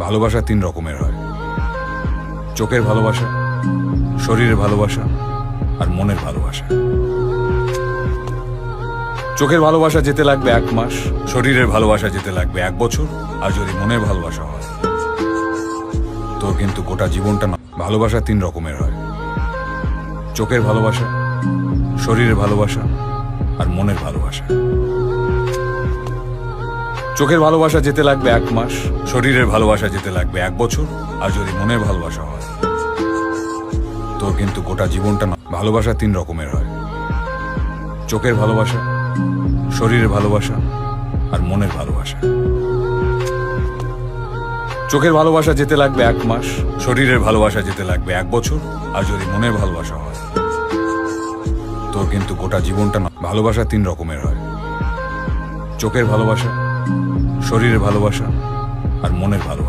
ভালোবাসা তিন রকমের হয়। চোখের ভালোবাসা, শরীরের ভালোবাসা আর মনের ভালোবাসা। চোখের ভালোবাসা যেতে লাগবে 1 মাস, শরীরের ভালোবাসা যেতে লাগবে 1 বছর, আর যদি মনের ভালোবাসা হয় তোর কিন্তু গোটা জীবনটা না। ভালোবাসা তিন রকমের হয়। চোখের ভালোবাসা, শরীরের ভালোবাসা আর মনের ভালোবাসা। চোখের ভালোবাসা যেতে লাগবে 1 মাস, শরীরের ভালোবাসা যেতে লাগবে 1 বছর, আর যদি মনের ভালোবাসা হয় তোর কিন্তু গোটা জীবনটা না। ভালোবাসা তিন রকমের হয়। চোখের ভালোবাসা, শরীরের ভালোবাসা আর মনের ভালোবাসা। চোখের ভালোবাসা যেতে লাগবে 1 মাস, শরীরের ভালোবাসা যেতে লাগবে 1 বছর, আর যদি মনের ভালোবাসা হয় তোর কিন্তু গোটা জীবনটা না। ভালোবাসা তিন রকমের হয়। চোখের ভালোবাসা, শরীরের ভালোবাসা আর মনের ভালোবাসা।